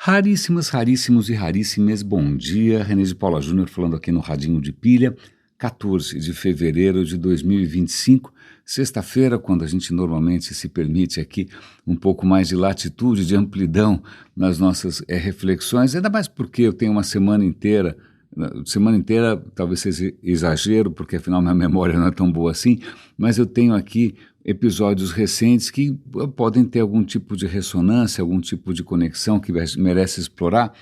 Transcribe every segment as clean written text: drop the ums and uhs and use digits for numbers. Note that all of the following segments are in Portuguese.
Raríssimas, raríssimos e raríssimas, bom dia. René de Paula Júnior falando aqui no Radinho de Pilha, 14 de fevereiro de 2025, sexta-feira, quando a gente normalmente se permite aqui um pouco mais de latitude, de amplidão nas nossas reflexões, ainda mais porque eu tenho uma semana inteira talvez seja exagero, porque afinal minha memória não é tão boa assim, mas eu tenho aqui episódios recentes que podem ter algum tipo de ressonância, algum tipo de conexão que merece explorar.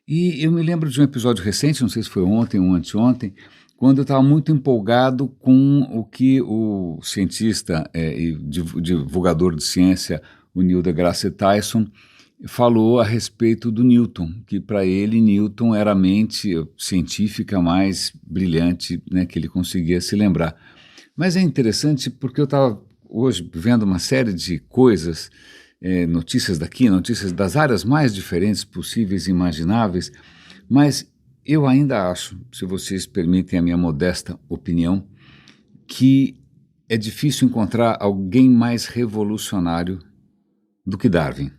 E eu me lembro de um episódio recente, não sei se foi ontem ou anteontem, quando eu estava muito empolgado com o que o cientista e divulgador de ciência, o Neil deGrasse Tyson, falou a respeito do Newton, que para ele Newton era a mente científica mais brilhante, né, que ele conseguia se lembrar. Mas é interessante porque eu estava hoje vendo uma série de coisas, notícias daqui, notícias das áreas mais diferentes possíveis e imagináveis, mas eu ainda acho, se vocês permitem a minha modesta opinião, que é difícil encontrar alguém mais revolucionário do que Darwin.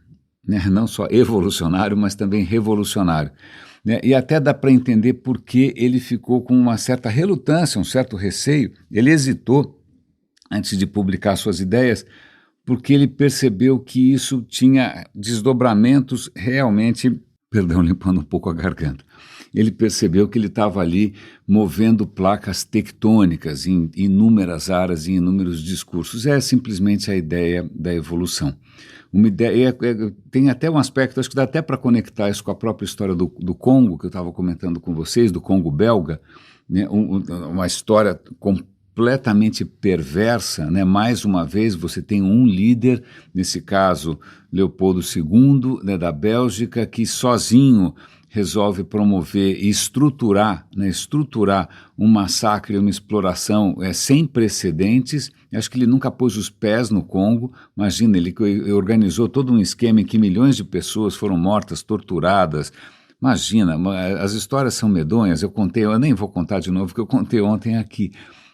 Né? Não só evolucionário, mas também revolucionário. Né? E até dá para entender por que ele ficou com uma certa relutância, um certo receio. Ele hesitou antes de publicar suas ideias, porque ele percebeu que isso tinha desdobramentos realmente, perdão, limpando um pouco a garganta, ele percebeu que ele estava ali movendo placas tectônicas em inúmeras áreas, em inúmeros discursos. É simplesmente a ideia da evolução. Uma ideia, tem até um aspecto, acho que dá até para conectar isso com a própria história do Congo, que eu estava comentando com vocês, do Congo belga, né, uma história completamente perversa, né? Mais uma vez você tem um líder, nesse caso Leopoldo II, né, da Bélgica, que sozinho resolve promover e estruturar um massacre, uma exploração sem precedentes. Acho que ele nunca pôs os pés no Congo. Imagina, ele organizou todo um esquema em que milhões de pessoas foram mortas, torturadas. Imagina, as histórias são medonhas. Eu nem vou contar de novo, porque eu contei ontem aqui,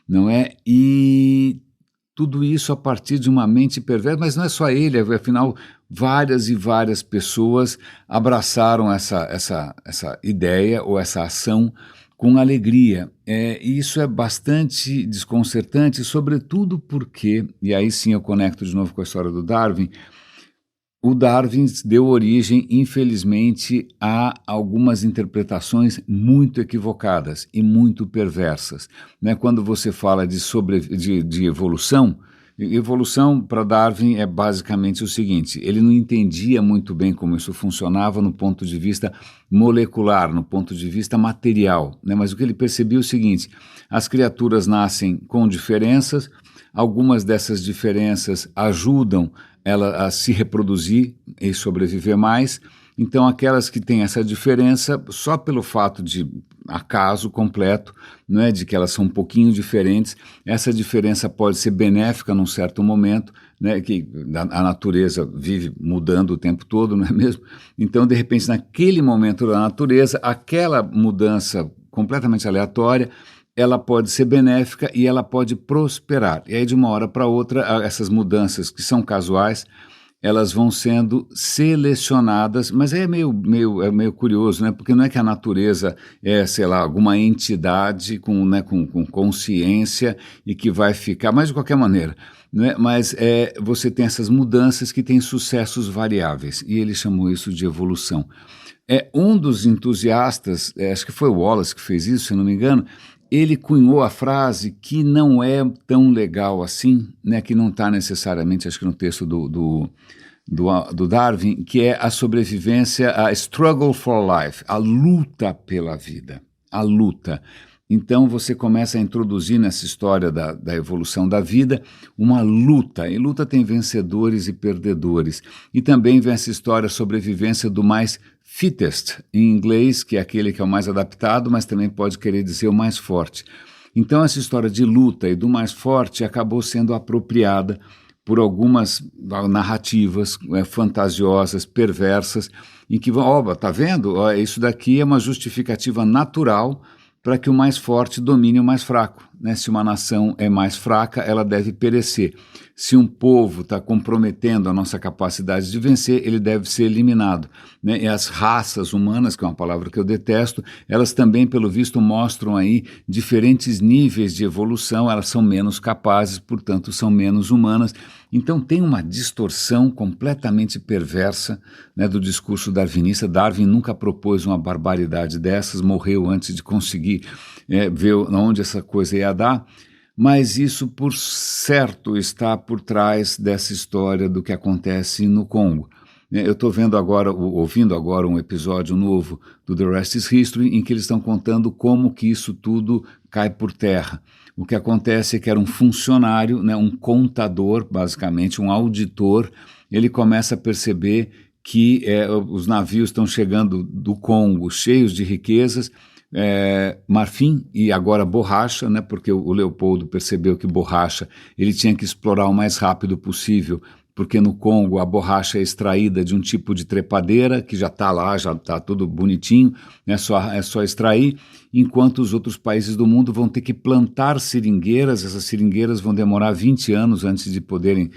não é? E tudo isso a partir de uma mente perversa, mas não é só ele, afinal, várias e várias pessoas abraçaram essa ideia ou essa ação com alegria. E isso é bastante desconcertante, sobretudo porque, e aí sim eu conecto de novo com a história do Darwin, o Darwin deu origem, infelizmente, a algumas interpretações muito equivocadas e muito perversas. Né? Quando você fala de evolução, evolução para Darwin é basicamente o seguinte: ele não entendia muito bem como isso funcionava no ponto de vista molecular, no ponto de vista material, né? Mas o que ele percebeu é o seguinte: as criaturas nascem com diferenças, algumas dessas diferenças ajudam ela a se reproduzir e sobreviver mais. Então, aquelas que têm essa diferença, só pelo fato de acaso completo, não é, de que elas são um pouquinho diferentes, essa diferença pode ser benéfica num certo momento, né, que a natureza vive mudando o tempo todo, não é mesmo? Então, de repente, naquele momento da natureza, aquela mudança completamente aleatória, ela pode ser benéfica e ela pode prosperar. E aí, de uma hora para outra, essas mudanças que são casuais, elas vão sendo selecionadas, mas é meio curioso, né? Porque não é que a natureza é, sei lá, alguma entidade com consciência e que vai ficar, mas de qualquer maneira, né? Mas você tem essas mudanças que têm sucessos variáveis, e ele chamou isso de evolução. Um dos entusiastas, acho que foi o Wallace que fez isso, se não me engano, ele cunhou a frase que não é tão legal assim, né, que não está necessariamente, acho que no texto do Darwin, que é a sobrevivência, a struggle for life, a luta pela vida, a luta. Então você começa a introduzir nessa história da evolução da vida uma luta, e luta tem vencedores e perdedores. E também vem essa história sobrevivência do mais fittest, em inglês, que é aquele que é o mais adaptado, mas também pode querer dizer o mais forte. Então essa história de luta e do mais forte acabou sendo apropriada por algumas narrativas fantasiosas, perversas, em que vão, tá vendo? Isso daqui é uma justificativa natural para que o mais forte domine o mais fraco, né? Se uma nação é mais fraca, ela deve perecer. Se um povo está comprometendo a nossa capacidade de vencer, ele deve ser eliminado, né? E as raças humanas, que é uma palavra que eu detesto, elas também, pelo visto, mostram aí diferentes níveis de evolução, elas são menos capazes, portanto, são menos humanas. Então tem uma distorção completamente perversa, né, do discurso darwinista. Darwin nunca propôs uma barbaridade dessas, morreu antes de conseguir ver onde essa coisa ia dar, mas isso por certo está por trás dessa história do que acontece no Congo. Eu estou ouvindo agora um episódio novo do The Rest is History, em que eles estão contando como que isso tudo cai por terra. O que acontece é que era um funcionário, né, um contador, basicamente, um auditor. Ele começa a perceber que os navios estão chegando do Congo cheios de riquezas, marfim e agora borracha, né, porque o Leopoldo percebeu que borracha ele tinha que explorar o mais rápido possível, porque no Congo a borracha é extraída de um tipo de trepadeira que já está lá, já está tudo bonitinho, é só extrair, enquanto os outros países do mundo vão ter que plantar seringueiras. Essas seringueiras vão demorar 20 anos antes de poderem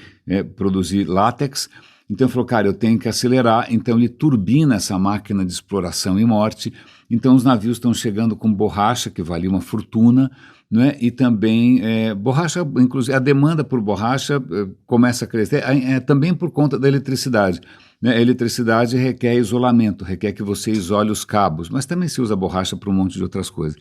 produzir látex. Então ele falou, cara, eu tenho que acelerar. Então ele turbina essa máquina de exploração e morte. Então os navios estão chegando com borracha, que valia uma fortuna, né? E também borracha, inclusive a demanda por borracha começa a crescer, também por conta da eletricidade. Né? A eletricidade requer isolamento, requer que você isole os cabos, mas também se usa borracha para um monte de outras coisas.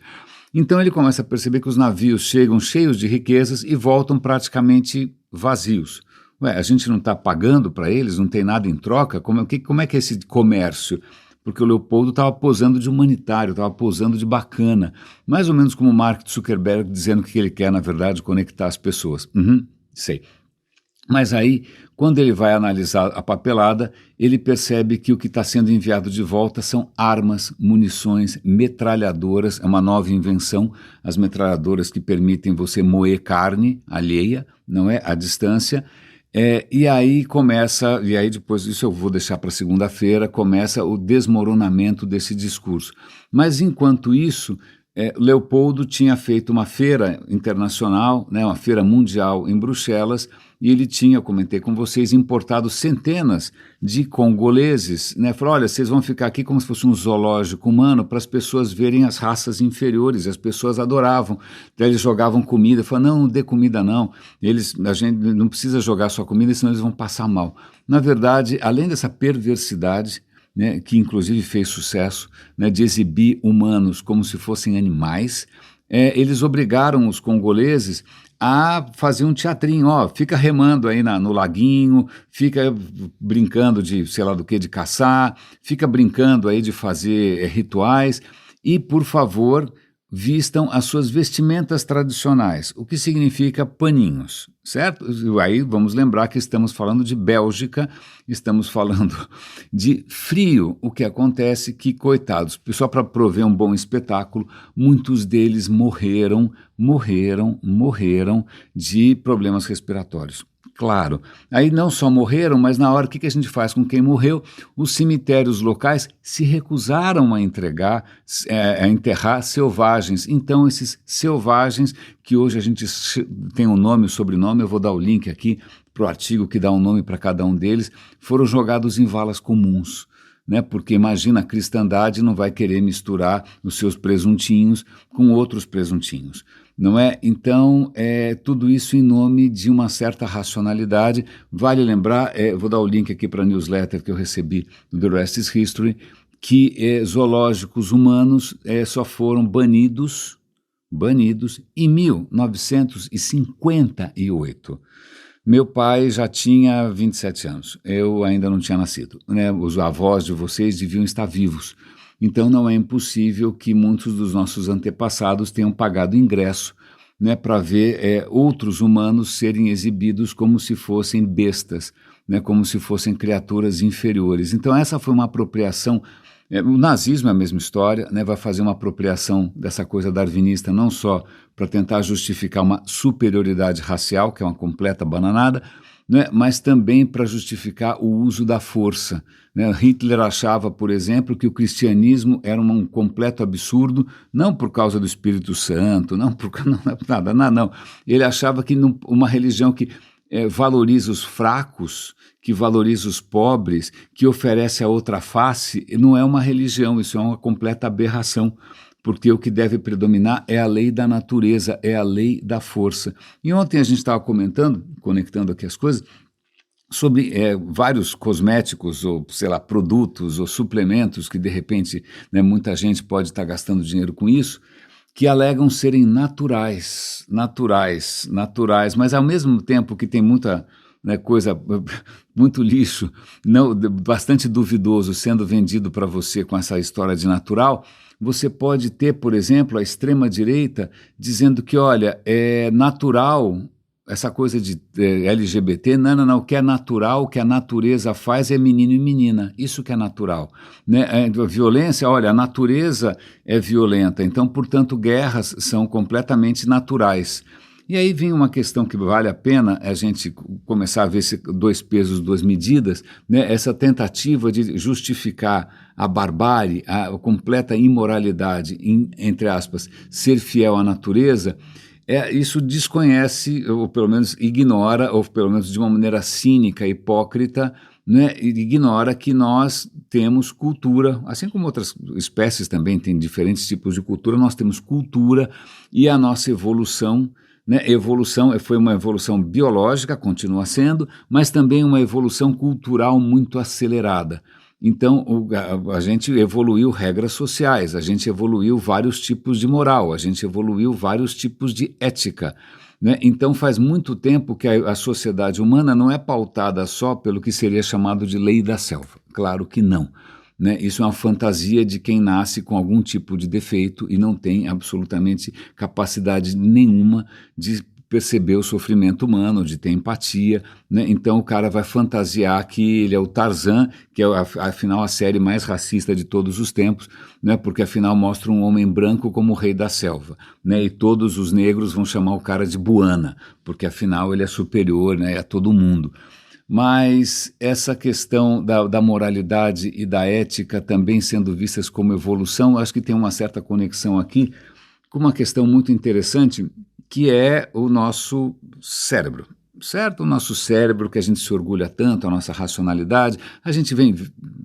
Então ele começa a perceber que os navios chegam cheios de riquezas e voltam praticamente vazios. Ué, a gente não está pagando para eles, não tem nada em troca? Como é que é esse comércio? Porque o Leopoldo estava posando de humanitário, estava posando de bacana, mais ou menos como o Mark Zuckerberg dizendo que ele quer, na verdade, conectar as pessoas. Sei. Mas aí, quando ele vai analisar a papelada, ele percebe que o que está sendo enviado de volta são armas, munições, metralhadoras, é uma nova invenção, as metralhadoras que permitem você moer carne alheia, não é? À distância. E aí depois, isso eu vou deixar para segunda-feira, começa o desmoronamento desse discurso. Mas enquanto isso, Leopoldo tinha feito uma feira internacional, né, uma feira mundial em Bruxelas, e ele tinha, eu comentei com vocês, importado centenas de congoleses, né? Falou, olha, vocês vão ficar aqui como se fosse um zoológico humano para as pessoas verem as raças inferiores, as pessoas adoravam. Então, eles jogavam comida, falaram, não dê comida não, a gente não precisa jogar sua comida, senão eles vão passar mal. Na verdade, além dessa perversidade, né, que inclusive fez sucesso, né, de exibir humanos como se fossem animais, eles obrigaram os congoleses a fazer um teatrinho, fica remando aí no laguinho, fica brincando de, sei lá do que, de caçar, fica brincando aí de fazer rituais e, por favor, vistam as suas vestimentas tradicionais, o que significa paninhos, certo? E aí vamos lembrar que estamos falando de Bélgica, estamos falando de frio. O que acontece que, coitados, só para prover um bom espetáculo, muitos deles morreram de problemas respiratórios. Claro, aí não só morreram, mas na hora o que a gente faz com quem morreu? Os cemitérios locais se recusaram a enterrar selvagens. Então esses selvagens, que hoje a gente tem um nome e sobrenome, eu vou dar o link aqui para o artigo que dá um nome para cada um deles, foram jogados em valas comuns. Né? Porque imagina, a cristandade não vai querer misturar os seus presuntinhos com outros presuntinhos. Não é? Então, tudo isso em nome de uma certa racionalidade. Vale lembrar, vou dar o link aqui para a newsletter que eu recebi do The Rest is History, que zoológicos humanos só foram banidos em 1958. Meu pai já tinha 27 anos, eu ainda não tinha nascido. Né? Os avós de vocês deviam estar vivos. Então não é impossível que muitos dos nossos antepassados tenham pagado ingresso, né, para ver outros humanos serem exibidos como se fossem bestas, né, como se fossem criaturas inferiores. Então essa foi uma apropriação. O nazismo é a mesma história, né, vai fazer uma apropriação dessa coisa darwinista não só para tentar justificar uma superioridade racial, que é uma completa bananada, né, mas também para justificar o uso da força. Né? Hitler achava, por exemplo, que o cristianismo era um completo absurdo, não por causa do Espírito Santo, não por nada, não. Ele achava que uma religião que valoriza os fracos, que valoriza os pobres, que oferece a outra face, não é uma religião, isso é uma completa aberração, porque o que deve predominar é a lei da natureza, é a lei da força. E ontem a gente estava comentando, conectando aqui as coisas, sobre vários cosméticos ou, sei lá, produtos ou suplementos que, de repente, né, muita gente pode estar gastando dinheiro com isso, que alegam serem naturais, mas ao mesmo tempo que tem muita, né, coisa, muito lixo, não, bastante duvidoso sendo vendido para você com essa história de natural, você pode ter, por exemplo, a extrema-direita dizendo que, olha, é natural, essa coisa de LGBT, não, o que é natural, o que a natureza faz é menino e menina, isso que é natural. Né? A violência, olha, a natureza é violenta, então, portanto, guerras são completamente naturais. E aí vem uma questão que vale a pena a gente começar a ver se dois pesos, duas medidas, né? Essa tentativa de justificar a barbárie, a completa imoralidade, entre aspas, ser fiel à natureza, isso desconhece, ou pelo menos ignora, ou pelo menos de uma maneira cínica, hipócrita, né, ignora que nós temos cultura, assim como outras espécies também têm diferentes tipos de cultura, nós temos cultura e a nossa evolução, né, evolução foi uma evolução biológica, continua sendo, mas também uma evolução cultural muito acelerada. Então, a gente evoluiu regras sociais, a gente evoluiu vários tipos de moral, a gente evoluiu vários tipos de ética. Né? Então, faz muito tempo que a sociedade humana não é pautada só pelo que seria chamado de lei da selva. Claro que não. Né? Isso é uma fantasia de quem nasce com algum tipo de defeito e não tem absolutamente capacidade nenhuma de perceber o sofrimento humano, de ter empatia, né? Então o cara vai fantasiar que ele é o Tarzan, que é afinal a série mais racista de todos os tempos, né? Porque afinal mostra um homem branco como o rei da selva, né? E todos os negros vão chamar o cara de Buana, porque afinal ele é superior, né, a todo mundo. Mas essa questão da moralidade e da ética também sendo vistas como evolução, acho que tem uma certa conexão aqui com uma questão muito interessante, que é o nosso cérebro, certo? O nosso cérebro, que a gente se orgulha tanto, a nossa racionalidade. A gente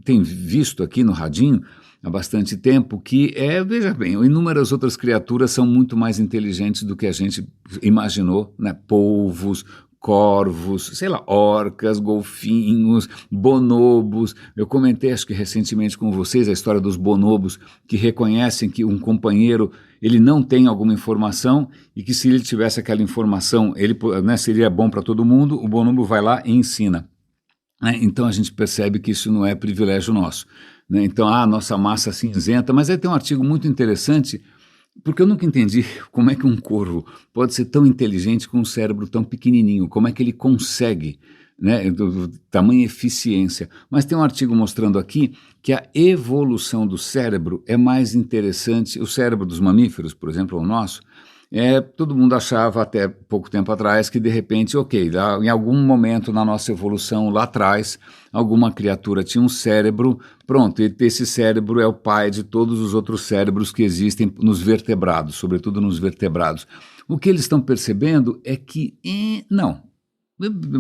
tem visto aqui no Radinho há bastante tempo que, veja bem, inúmeras outras criaturas são muito mais inteligentes do que a gente imaginou, né? Polvos, corvos, sei lá, orcas, golfinhos, bonobos. Eu comentei, acho que recentemente com vocês, a história dos bonobos que reconhecem que um companheiro ele não tem alguma informação e que se ele tivesse aquela informação, ele, né, seria bom para todo mundo, o bonobo vai lá e ensina. Né? Então a gente percebe que isso não é privilégio nosso. Né? Então, nossa massa cinzenta, mas aí tem um artigo muito interessante, porque eu nunca entendi como é que um corvo pode ser tão inteligente com um cérebro tão pequenininho, como é que ele consegue, né, tamanha eficiência. Mas tem um artigo mostrando aqui que a evolução do cérebro é mais interessante, o cérebro dos mamíferos, por exemplo, o nosso, todo mundo achava até pouco tempo atrás que de repente, em algum momento na nossa evolução lá atrás, alguma criatura tinha um cérebro, pronto, e esse cérebro é o pai de todos os outros cérebros que existem nos vertebrados, sobretudo nos vertebrados. O que eles estão percebendo é que, não,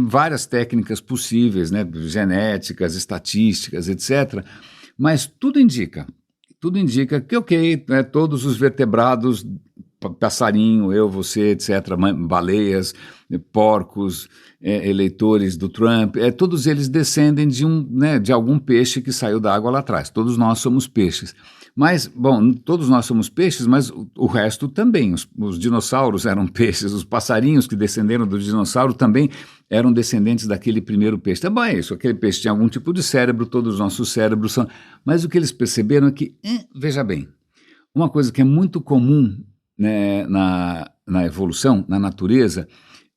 várias técnicas possíveis, né, genéticas, estatísticas, etc., mas tudo indica que, né, todos os vertebrados, passarinho, eu, você, etc., baleias, porcos, eleitores do Trump, todos eles descendem de algum peixe que saiu da água lá atrás. Todos nós somos peixes. Mas, bom, todos nós somos peixes, mas o resto também. Os dinossauros eram peixes, os passarinhos que descenderam do dinossauro também eram descendentes daquele primeiro peixe. Tá bom, é isso, aquele peixe tinha algum tipo de cérebro, todos os nossos cérebros são... Mas o que eles perceberam é que, veja bem, uma coisa que é muito comum, né, na evolução, na natureza,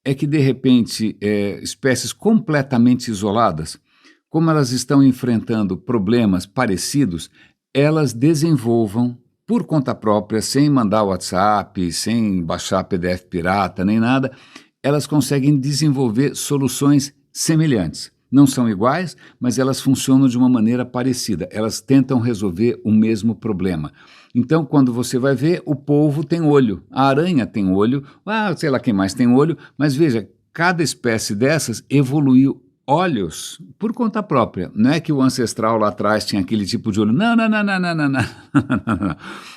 é que, de repente, espécies completamente isoladas, como elas estão enfrentando problemas parecidos, elas desenvolvam, por conta própria, sem mandar WhatsApp, sem baixar PDF pirata, nem nada, elas conseguem desenvolver soluções semelhantes. Não são iguais, mas elas funcionam de uma maneira parecida. Elas tentam resolver o mesmo problema. Então, quando você vai ver, o polvo tem olho, a aranha tem olho, sei lá quem mais tem olho, mas veja, cada espécie dessas evoluiu olhos por conta própria. Não é que o ancestral lá atrás tinha aquele tipo de olho. Não, não, não, não, não, não, não.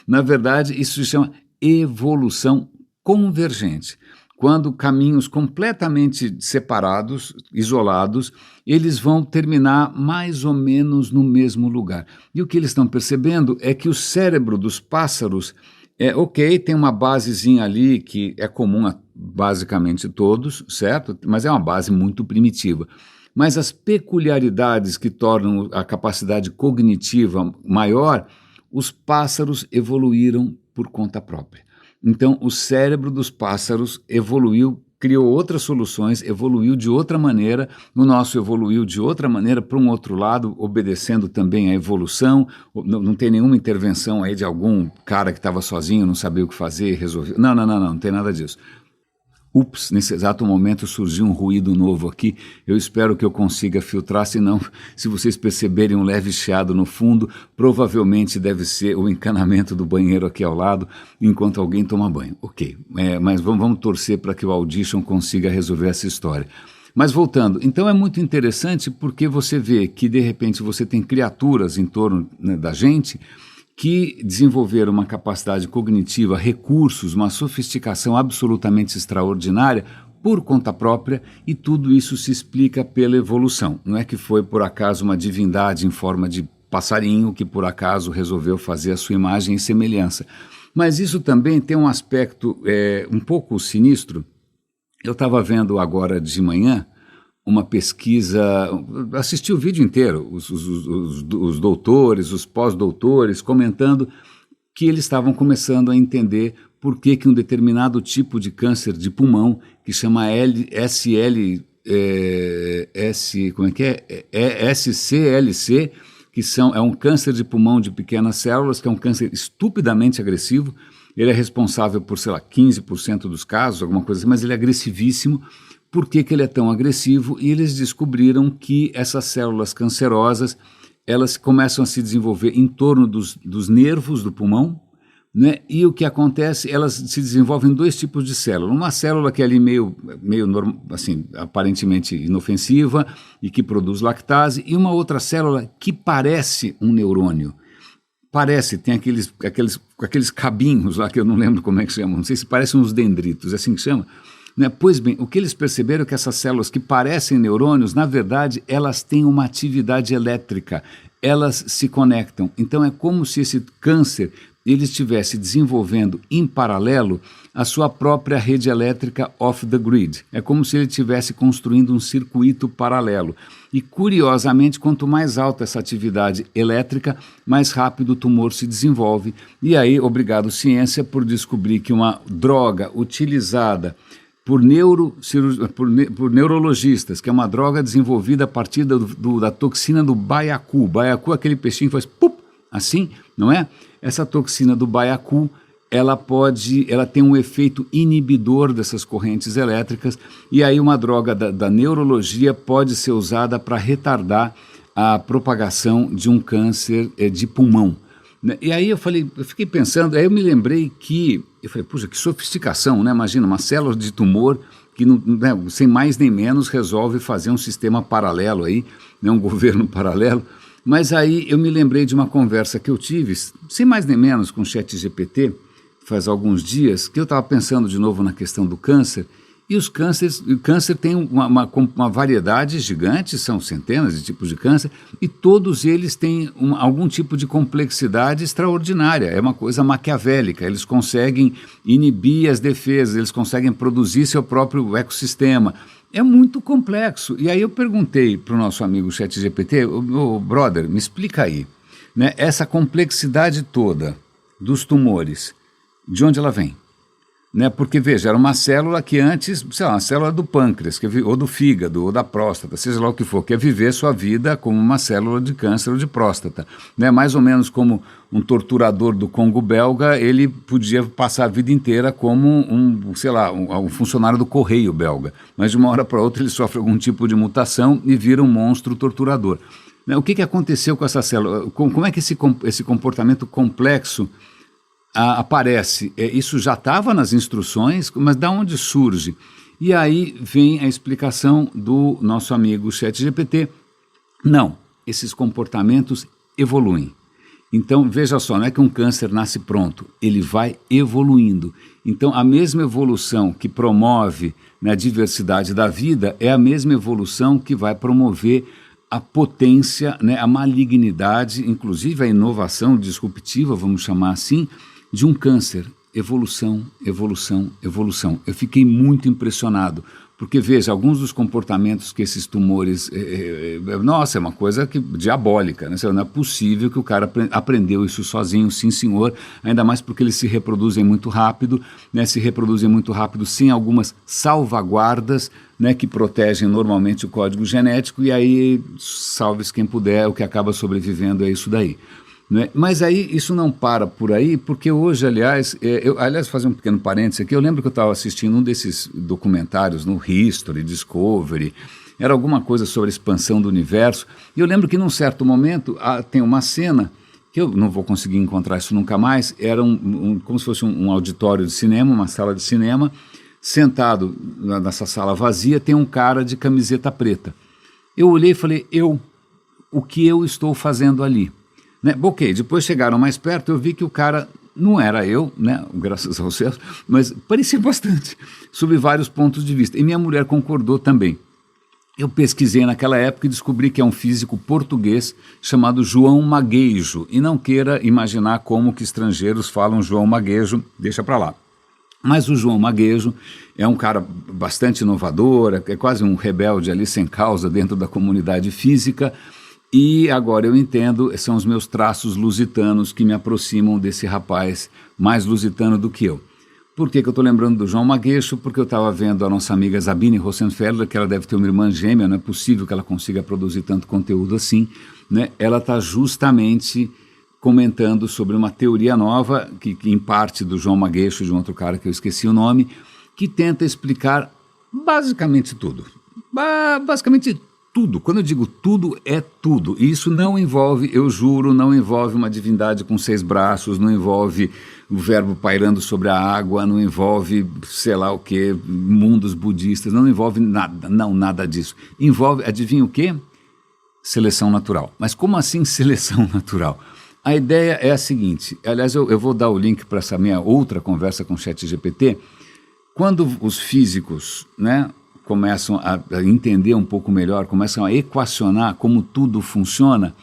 Na verdade, isso se chama evolução convergente. Quando caminhos completamente separados, isolados, eles vão terminar mais ou menos no mesmo lugar. E o que eles estão percebendo é que o cérebro dos pássaros tem uma basezinha ali que é comum a basicamente todos, certo? Mas é uma base muito primitiva. Mas as peculiaridades que tornam a capacidade cognitiva maior, os pássaros evoluíram por conta própria. Então, o cérebro dos pássaros evoluiu, criou outras soluções, evoluiu de outra maneira, o nosso evoluiu de outra maneira para um outro lado, obedecendo também à evolução, não tem nenhuma intervenção aí de algum cara que estava sozinho, não sabia o que fazer, resolveu. Não tem nada disso. Ups, nesse exato momento surgiu um ruído novo aqui, eu espero que eu consiga filtrar, senão, se vocês perceberem um leve chiado no fundo, provavelmente deve ser o encanamento do banheiro aqui ao lado, enquanto alguém toma banho. Ok, mas vamos torcer para que o Audition consiga resolver essa história. Mas voltando, então é muito interessante porque você vê que de repente você tem criaturas em torno, né, da gente, que desenvolveram uma capacidade cognitiva, recursos, uma sofisticação absolutamente extraordinária por conta própria, e tudo isso se explica pela evolução. Não é que foi por acaso uma divindade em forma de passarinho que por acaso resolveu fazer a sua imagem e semelhança. Mas isso também tem um aspecto um pouco sinistro. Eu estava vendo agora de manhã uma pesquisa, assisti o vídeo inteiro, os doutores, os pós-doutores comentando que eles estavam começando a entender por que um determinado tipo de câncer de pulmão, que chama SCLC, que é um câncer de pulmão de pequenas células, que é um câncer estupidamente agressivo. Ele é responsável por, 15% dos casos, alguma coisa assim, mas ele é agressivíssimo. Por que ele é tão agressivo? E eles descobriram que essas células cancerosas, elas começam a se desenvolver em torno dos nervos do pulmão, né? E o que acontece, elas se desenvolvem em dois tipos de célula. Uma célula que é ali meio assim, aparentemente inofensiva e que produz lactase, e uma outra célula que parece um neurônio. Parece, tem aqueles cabinhos lá que eu não lembro como é que chama, não sei se parecem uns dendritos, é assim que chama. Né? Pois bem, o que eles perceberam é que essas células que parecem neurônios, na verdade, elas têm uma atividade elétrica, elas se conectam. Então é como se esse câncer ele estivesse desenvolvendo em paralelo a sua própria rede elétrica off the grid. É como se ele estivesse construindo um circuito paralelo. E, curiosamente, quanto mais alta essa atividade elétrica, mais rápido o tumor se desenvolve. E aí, obrigado ciência por descobrir que uma droga utilizada por neurologistas, que é uma droga desenvolvida a partir da toxina do baiacu. Baiacu é aquele peixinho que faz pup, assim, não é? Essa toxina do baiacu, ela tem um efeito inibidor dessas correntes elétricas, e aí uma droga da neurologia pode ser usada para retardar a propagação de um câncer de pulmão. E aí eu fiquei pensando, aí eu me lembrei eu falei, puxa, que sofisticação, né? Imagina, uma célula de tumor que, né, sem mais nem menos, resolve fazer um sistema paralelo aí, né, um governo paralelo. Mas aí eu me lembrei de uma conversa que eu tive, sem mais nem menos, com o ChatGPT, faz alguns dias, que eu estava pensando de novo na questão do câncer. E o câncer tem uma variedade gigante, são centenas de tipos de câncer, e todos eles têm algum tipo de complexidade extraordinária, é uma coisa maquiavélica, eles conseguem inibir as defesas, eles conseguem produzir seu próprio ecossistema, é muito complexo. E aí eu perguntei para o nosso amigo ChatGPT, brother, me explica aí, né, essa complexidade toda dos tumores, de onde ela vem? né? Porque, veja, era uma célula que antes, sei lá, uma célula do pâncreas, ou do fígado, ou da próstata, seja lá o que for, quer viver sua vida como uma célula de câncer ou de próstata, né? Mais ou menos como um torturador do Congo belga, ele podia passar a vida inteira como sei lá, um funcionário do correio belga, mas de uma hora para outra ele sofre algum tipo de mutação e vira um monstro torturador. Né? O que aconteceu com essa célula? Como é que esse comportamento complexo aparece? Isso já estava nas instruções, mas de onde surge? E aí vem a explicação do nosso amigo ChatGPT. Não, esses comportamentos evoluem. Então, veja só, não é que um câncer nasce pronto, ele vai evoluindo. Então, a mesma evolução que promove, né, a diversidade da vida é a mesma evolução que vai promover a potência, né, a malignidade, inclusive a inovação disruptiva, vamos chamar assim, de um câncer. Evolução, evolução, evolução. Eu fiquei muito impressionado, porque, veja, alguns dos comportamentos que esses tumores... nossa, é uma coisa diabólica, né? Não é possível que o cara aprendeu isso sozinho, sim senhor, ainda mais porque eles se reproduzem muito rápido, né? Se reproduzem muito rápido sem algumas salvaguardas, né, que protegem normalmente o código genético, e aí, salve-se quem puder, o que acaba sobrevivendo é isso daí. Né? Mas aí isso não para por aí, porque hoje, aliás, fazer um pequeno parênteses aqui, eu lembro que eu estava assistindo um desses documentários no History, Discovery, era alguma coisa sobre a expansão do universo, e eu lembro que num certo momento tem uma cena, que eu não vou conseguir encontrar isso nunca mais, era como se fosse um auditório de cinema, uma sala de cinema, sentado nessa sala vazia, tem um cara de camiseta preta. Eu olhei e falei, o que eu estou fazendo ali? Né? Ok, depois chegaram mais perto, eu vi que o cara não era eu, né, graças aos céus, mas parecia bastante, sob vários pontos de vista. E minha mulher concordou também. Eu pesquisei naquela época e descobri que é um físico português chamado João Magueijo. E não queira imaginar como que estrangeiros falam João Magueijo, deixa para lá. Mas o João Magueijo é um cara bastante inovador, é quase um rebelde ali sem causa dentro da comunidade física. E agora eu entendo, são os meus traços lusitanos que me aproximam desse rapaz mais lusitano do que eu. Por que eu estou lembrando do João Magueijo? Porque eu estava vendo a nossa amiga Sabine Rosenfelder, que ela deve ter uma irmã gêmea, não é possível que ela consiga produzir tanto conteúdo assim, né? Ela está justamente comentando sobre uma teoria nova, que em parte do João Magueijo, de um outro cara que eu esqueci o nome, que tenta explicar basicamente tudo. Basicamente tudo. Quando eu digo tudo, é tudo. E isso não envolve, eu juro, não envolve uma divindade com 6 braços, não envolve o verbo pairando sobre a água, não envolve, sei lá o que, mundos budistas, não envolve nada, não, nada disso. Envolve, adivinha o quê? Seleção natural. Mas como assim seleção natural? A ideia é a seguinte, aliás, eu vou dar o link para essa minha outra conversa com o ChatGPT. Quando os físicos, né, começam a entender um pouco melhor, começam a equacionar como tudo funciona,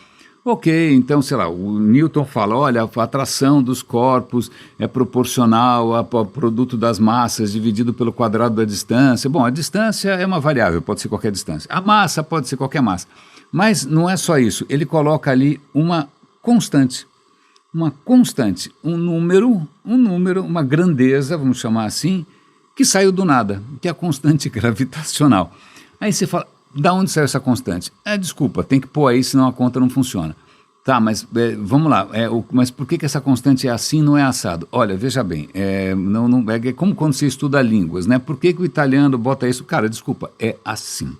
ok, então, sei lá, o Newton fala, olha, a atração dos corpos é proporcional ao produto das massas dividido pelo quadrado da distância. Bom, a distância é uma variável, pode ser qualquer distância. A massa pode ser qualquer massa. Mas não é só isso, ele coloca ali uma constante, um número, uma grandeza, vamos chamar assim, que saiu do nada, que é a constante gravitacional. Aí você fala, da onde saiu essa constante? Desculpa, tem que pôr aí, senão a conta não funciona. Tá, mas vamos lá, mas por que essa constante é assim e não é assado? Olha, veja bem, é como quando você estuda línguas, né? Por que o italiano bota isso? Cara, desculpa, é assim,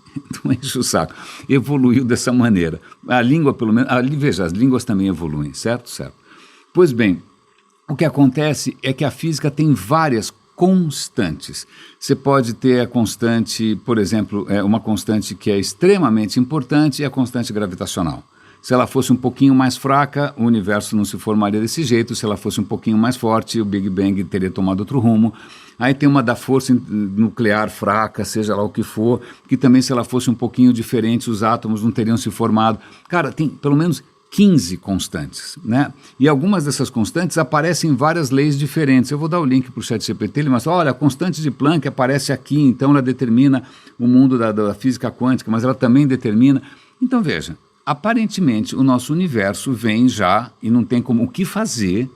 não enche o saco. Evoluiu dessa maneira. A língua, pelo menos, veja, as línguas também evoluem, certo? Certo. Pois bem, o que acontece é que a física tem várias constantes. Você pode ter a constante, por exemplo, uma constante que é extremamente importante, é a constante gravitacional. Se ela fosse um pouquinho mais fraca, o universo não se formaria desse jeito. Se ela fosse um pouquinho mais forte, o Big Bang teria tomado outro rumo. Aí tem uma da força nuclear fraca, seja lá o que for, que também, se ela fosse um pouquinho diferente, os átomos não teriam se formado. Cara, tem pelo menos 15 constantes, né? E algumas dessas constantes aparecem em várias leis diferentes. Eu vou dar o link para o ChatGPT, ele mostra, olha, a constante de Planck aparece aqui, então ela determina o mundo da física quântica, mas ela também determina... Então, veja, aparentemente o nosso universo vem já e não tem como o que fazer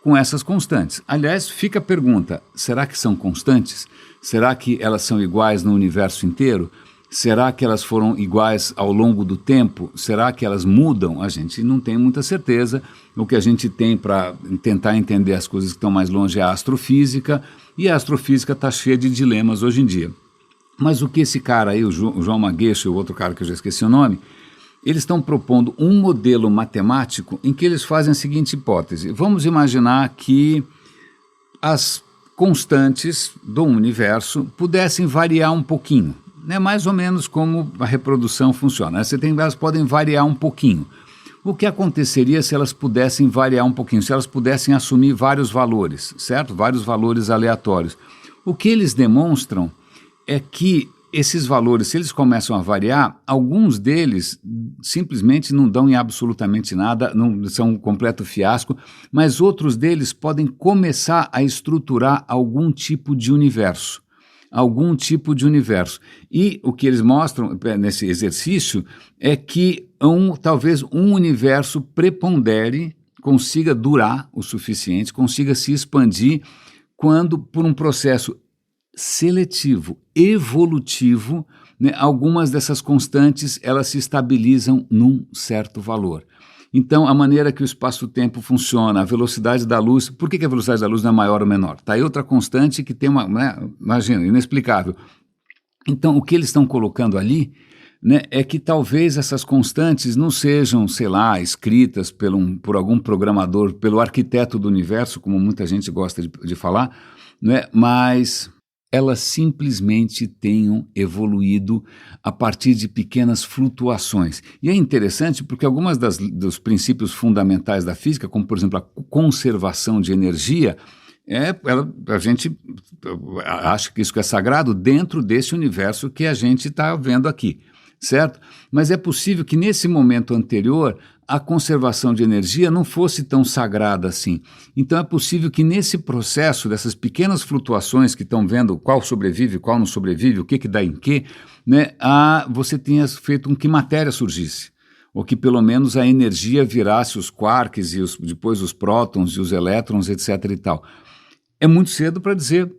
com essas constantes. Aliás, fica a pergunta, será que são constantes? Será que elas são iguais no universo inteiro? Será que elas foram iguais ao longo do tempo? Será que elas mudam? A gente não tem muita certeza. O que a gente tem para tentar entender as coisas que estão mais longe é a astrofísica, e a astrofísica está cheia de dilemas hoje em dia. Mas o que esse cara aí, o João Magueixo e o outro cara que eu já esqueci o nome, eles estão propondo um modelo matemático em que eles fazem a seguinte hipótese. Vamos imaginar que as constantes do universo pudessem variar um pouquinho. É mais ou menos como a reprodução funciona. Elas podem variar um pouquinho. O que aconteceria se elas pudessem variar um pouquinho? Se elas pudessem assumir vários valores, certo? Vários valores aleatórios. O que eles demonstram é que esses valores, se eles começam a variar, alguns deles simplesmente não dão em absolutamente nada, não são um completo fiasco, mas outros deles podem começar a estruturar algum tipo de universo. Algum tipo de universo. E o que eles mostram nesse exercício é que talvez um universo prepondere, consiga durar o suficiente, consiga se expandir quando, por um processo seletivo, evolutivo, né, algumas dessas constantes elas se estabilizam num certo valor. Então, a maneira que o espaço-tempo funciona, a velocidade da luz, por que a velocidade da luz não é maior ou menor? Está aí outra constante que tem uma, né, imagina, inexplicável. Então, o que eles estão colocando ali, né, é que talvez essas constantes não sejam, sei lá, escritas por algum programador, pelo arquiteto do universo, como muita gente gosta de falar, né, mas elas simplesmente tenham evoluído a partir de pequenas flutuações. E é interessante porque algumas dos princípios fundamentais da física, como por exemplo a conservação de energia, a gente acha que isso é sagrado dentro desse universo que a gente está vendo aqui, certo? Mas é possível que nesse momento anterior a conservação de energia não fosse tão sagrada assim. Então é possível que nesse processo dessas pequenas flutuações que estão vendo qual sobrevive, qual não sobrevive, o que dá em quê, né, você tenha feito com que matéria surgisse, ou que pelo menos a energia virasse os quarks e depois os prótons e os elétrons, etc. e tal. É muito cedo para dizer.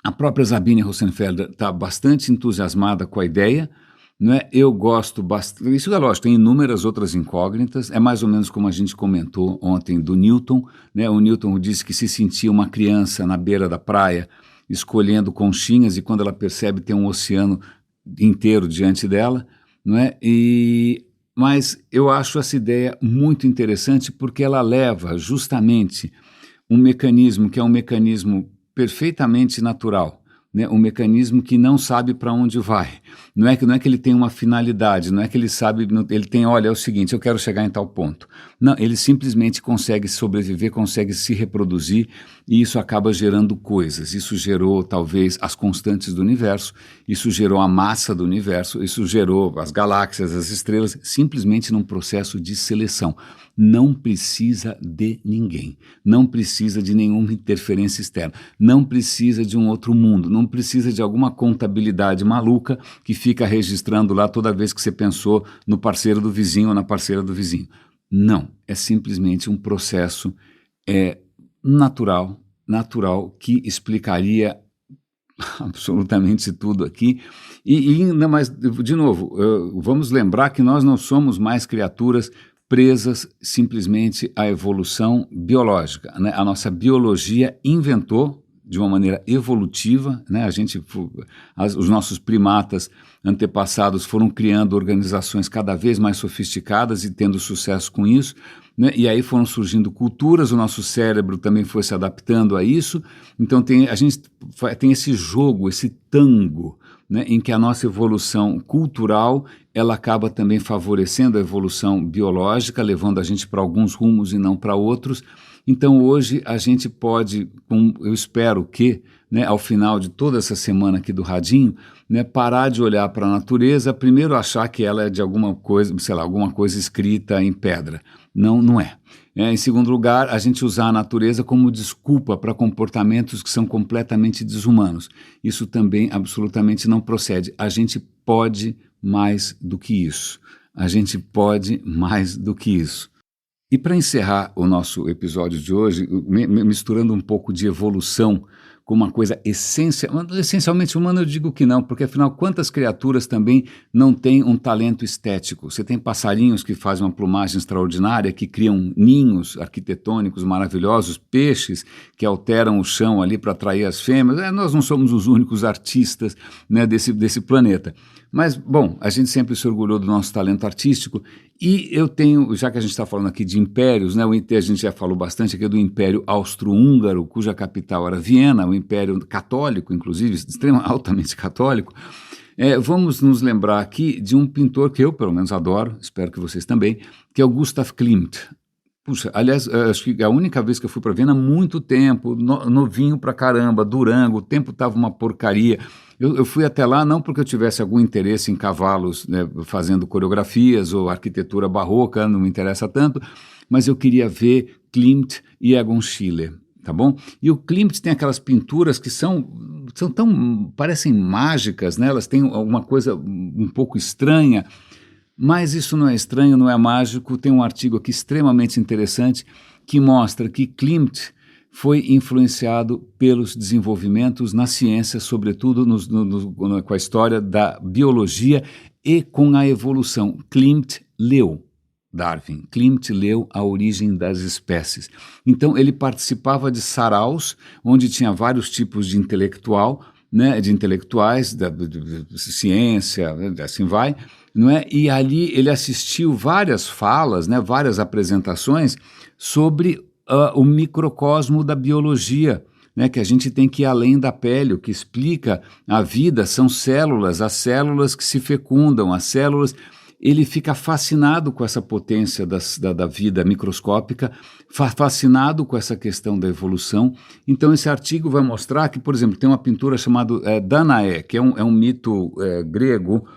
A própria Sabine Rosenfelder está bastante entusiasmada com a ideia. Né? Eu gosto bastante, isso é lógico, tem inúmeras outras incógnitas, é mais ou menos como a gente comentou ontem do Newton, né? O Newton disse que se sentia uma criança na beira da praia, escolhendo conchinhas, e quando ela percebe tem um oceano inteiro diante dela, não é? Mas eu acho essa ideia muito interessante porque ela leva justamente um mecanismo que é um mecanismo perfeitamente natural, né, um mecanismo que não sabe para onde vai. Não é que ele tem uma finalidade, não é que ele sabe, ele tem, olha, é o seguinte, eu quero chegar em tal ponto. Não, ele simplesmente consegue sobreviver, consegue se reproduzir, e isso acaba gerando coisas. Isso gerou, talvez, as constantes do universo, isso gerou a massa do universo, isso gerou as galáxias, as estrelas, simplesmente num processo de seleção. Não precisa de ninguém, não precisa de nenhuma interferência externa, não precisa de um outro mundo, não precisa de alguma contabilidade maluca que fica registrando lá toda vez que você pensou no parceiro do vizinho ou na parceira do vizinho. Não, é simplesmente um processo natural que explicaria absolutamente tudo aqui. E ainda mais, de novo, vamos lembrar que nós não somos mais criaturas presas simplesmente à evolução biológica, né? A nossa biologia inventou de uma maneira evolutiva, né? Os nossos primatas antepassados foram criando organizações cada vez mais sofisticadas e tendo sucesso com isso, né? E aí foram surgindo culturas, o nosso cérebro também foi se adaptando a isso. Então a gente tem esse jogo, esse tango, né, em que a nossa evolução cultural ela acaba também favorecendo a evolução biológica, levando a gente para alguns rumos e não para outros. Então hoje a gente pode, eu espero que, né, ao final de toda essa semana aqui do Radinho, né, parar de olhar para a natureza, primeiro achar que ela é de alguma coisa, sei lá, alguma coisa escrita em pedra. Não é. Em segundo lugar, a gente usar a natureza como desculpa para comportamentos que são completamente desumanos. Isso também absolutamente não procede. A gente pode mais do que isso. A gente pode mais do que isso. E para encerrar o nosso episódio de hoje, misturando um pouco de evolução com uma coisa essencialmente humana, eu digo que não, porque afinal, quantas criaturas também não têm um talento estético? Você tem passarinhos que fazem uma plumagem extraordinária, que criam ninhos arquitetônicos maravilhosos, peixes que alteram o chão ali para atrair as fêmeas. Nós não somos os únicos artistas, né, desse planeta. Mas, bom, a gente sempre se orgulhou do nosso talento artístico e eu tenho, já que a gente está falando aqui de impérios, né, a gente já falou bastante aqui do Império Austro-Húngaro, cuja capital era Viena, o Império Católico, inclusive, altamente católico. Vamos nos lembrar aqui de um pintor que eu, pelo menos, adoro, espero que vocês também, que é o Gustav Klimt. Puxa, aliás, acho que a única vez que eu fui para Viena há muito tempo, novinho pra caramba, Durango, o tempo estava uma porcaria. Eu fui até lá não porque eu tivesse algum interesse em cavalos, né, fazendo coreografias ou arquitetura barroca, não me interessa tanto, mas eu queria ver Klimt e Egon Schiele, tá bom? E o Klimt tem aquelas pinturas que parecem mágicas, né? Elas têm alguma coisa um pouco estranha. Mas isso não é estranho, não é mágico. Tem um artigo aqui extremamente interessante que mostra que Klimt foi influenciado pelos desenvolvimentos na ciência, sobretudo com a história da biologia e com a evolução. Klimt leu Darwin, Klimt leu A Origem das Espécies. Então ele participava de saraus, onde tinha vários tipos de intelectuais, de ciência, assim vai, não é? E ali ele assistiu várias falas, né, várias apresentações sobre o microcosmo da biologia, né, que a gente tem que ir além da pele. O que explica a vida são células, as células que se fecundam, as células. Ele fica fascinado com essa potência da vida microscópica, fascinado com essa questão da evolução. Então esse artigo vai mostrar que, por exemplo, tem uma pintura chamada Danaé, que é um mito grego,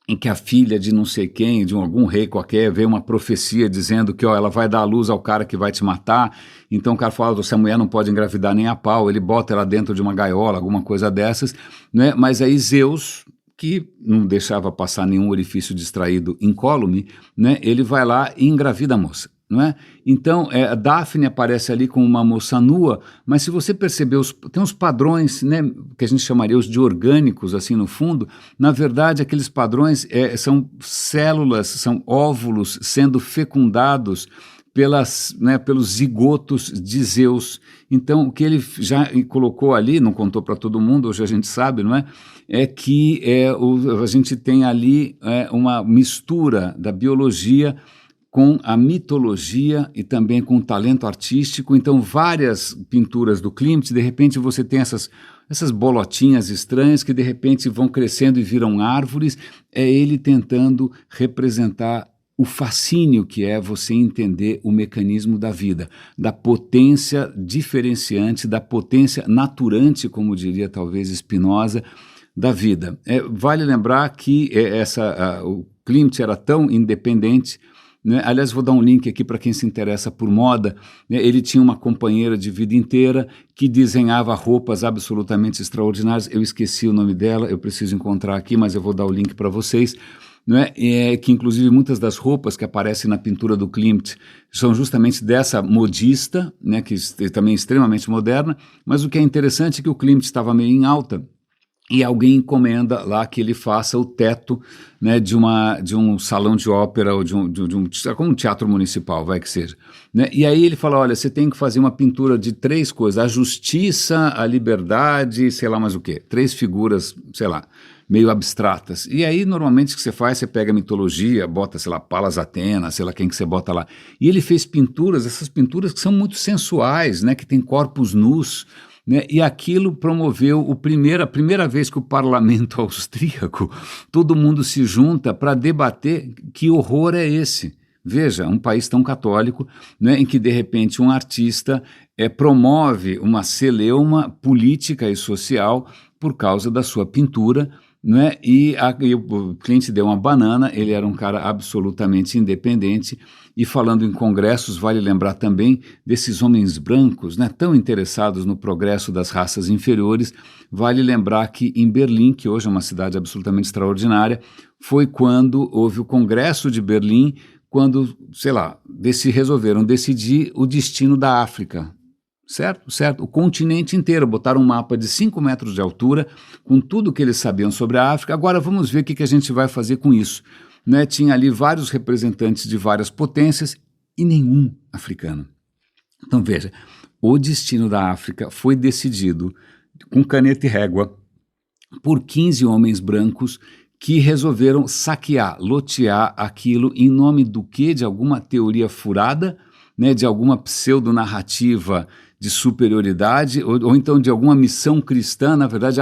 em que a filha de não sei quem, de algum rei qualquer, vê uma profecia dizendo que ela vai dar à luz ao cara que vai te matar. Então o cara fala, essa mulher não pode engravidar nem a pau, ele bota ela dentro de uma gaiola, alguma coisa dessas, né? Mas aí Zeus, que não deixava passar nenhum orifício distraído incólume, né? Ele vai lá e engravida a moça. Não é? Então, a Daphne aparece ali com uma moça nua, mas se você perceber, tem uns padrões, né, que a gente chamaria os de orgânicos, assim, no fundo. Na verdade, aqueles padrões são células, são óvulos sendo fecundados pelos zigotos de Zeus. Então, o que ele já colocou ali, não contou para todo mundo, hoje a gente sabe, não é? É que a gente tem ali uma mistura da biologia com a mitologia e também com o talento artístico. Então, várias pinturas do Klimt, de repente você tem essas bolotinhas estranhas que de repente vão crescendo e viram árvores. É ele tentando representar o fascínio que é você entender o mecanismo da vida, da potência diferenciante, da potência naturante, como diria talvez Spinoza, da vida. Vale lembrar que o Klimt era tão independente, né? Aliás, vou dar um link aqui para quem se interessa por moda, né? Ele tinha uma companheira de vida inteira que desenhava roupas absolutamente extraordinárias. Eu esqueci o nome dela, eu preciso encontrar aqui, mas eu vou dar o link para vocês. Né? Que inclusive muitas das roupas que aparecem na pintura do Klimt são justamente dessa modista, né? Que também é extremamente moderna, mas o que é interessante é que o Klimt estava meio em alta, e alguém encomenda lá que ele faça o teto, né, de um salão de ópera ou como um teatro municipal, vai que seja. Né? E aí ele fala, olha, você tem que fazer uma pintura de 3 coisas, a justiça, a liberdade, sei lá mais o quê, 3 figuras, sei lá, meio abstratas. E aí, normalmente, o que você faz, você pega a mitologia, bota, sei lá, Palas Atenas, sei lá quem que você bota lá. E ele fez pinturas, essas pinturas que são muito sensuais, né, que tem corpos nus, né, e aquilo promoveu a primeira vez que o parlamento austríaco, todo mundo se junta para debater que horror é esse. Veja, um país tão católico, né, em que de repente um artista promove uma celeuma política e social por causa da sua pintura, né, e o Klimt deu uma banana. Ele era um cara absolutamente independente. E falando em congressos, vale lembrar também desses homens brancos, né, tão interessados no progresso das raças inferiores. Vale lembrar que em Berlim, que hoje é uma cidade absolutamente extraordinária, foi quando houve o Congresso de Berlim quando, sei lá, resolveram decidir o destino da África. Certo, certo. O continente inteiro, botaram um mapa de 5 metros de altura, com tudo que eles sabiam sobre a África. Agora vamos ver o que a gente vai fazer com isso. Né? Tinha ali vários representantes de várias potências e nenhum africano. Então veja, o destino da África foi decidido com caneta e régua por 15 homens brancos que resolveram saquear, lotear aquilo em nome do quê? De alguma teoria furada, né? De alguma pseudonarrativa de superioridade, ou então de alguma missão cristã. Na verdade,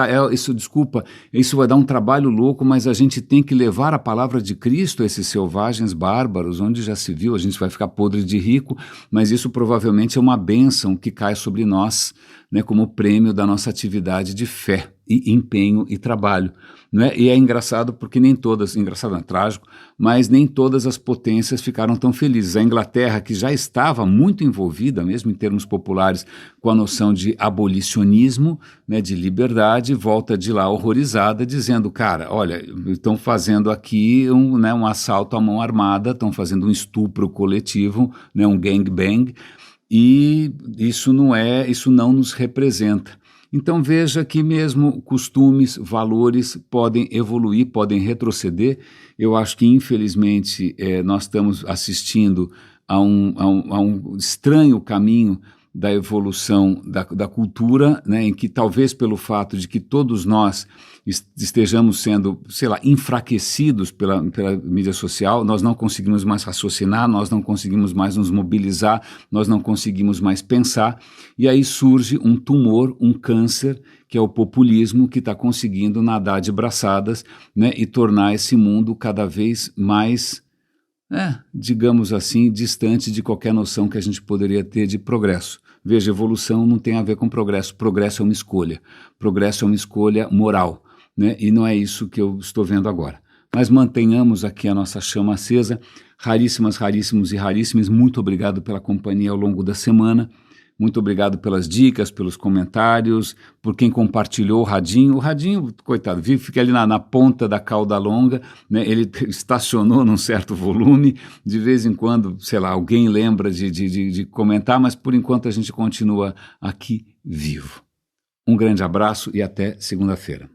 isso vai dar um trabalho louco, mas a gente tem que levar a palavra de Cristo a esses selvagens bárbaros, onde já se viu, a gente vai ficar podre de rico, mas isso provavelmente é uma bênção que cai sobre nós, né, como prêmio da nossa atividade de fé, e empenho e trabalho. Né? E é engraçado porque engraçado não, é trágico, mas nem todas as potências ficaram tão felizes. A Inglaterra, que já estava muito envolvida, mesmo em termos populares, com a noção de abolicionismo, né, de liberdade, volta de lá horrorizada, dizendo, cara, olha, estão fazendo aqui um assalto à mão armada, estão fazendo um estupro coletivo, né, um gangbang, e isso não nos representa. Então veja que mesmo costumes, valores podem evoluir, podem retroceder. Eu acho que infelizmente nós estamos assistindo a um estranho caminho da evolução da cultura, né, em que talvez pelo fato de que todos nós estejamos sendo, sei lá, enfraquecidos pela mídia social, nós não conseguimos mais raciocinar, nós não conseguimos mais nos mobilizar, nós não conseguimos mais pensar, e aí surge um tumor, um câncer, que é o populismo, que está conseguindo nadar de braçadas, né, e tornar esse mundo cada vez mais, digamos assim, distante de qualquer noção que a gente poderia ter de progresso. Veja, evolução não tem a ver com progresso. Progresso é uma escolha. Progresso é uma escolha moral, né? E não é isso que eu estou vendo agora. Mas mantenhamos aqui a nossa chama acesa. Raríssimas, raríssimos e raríssimas, muito obrigado pela companhia ao longo da semana. Muito obrigado pelas dicas, pelos comentários, por quem compartilhou o radinho. O radinho, coitado, fica ali na ponta da cauda longa, né? Ele estacionou num certo volume. De vez em quando, sei lá, alguém lembra de comentar, mas por enquanto a gente continua aqui vivo. Um grande abraço e até segunda-feira.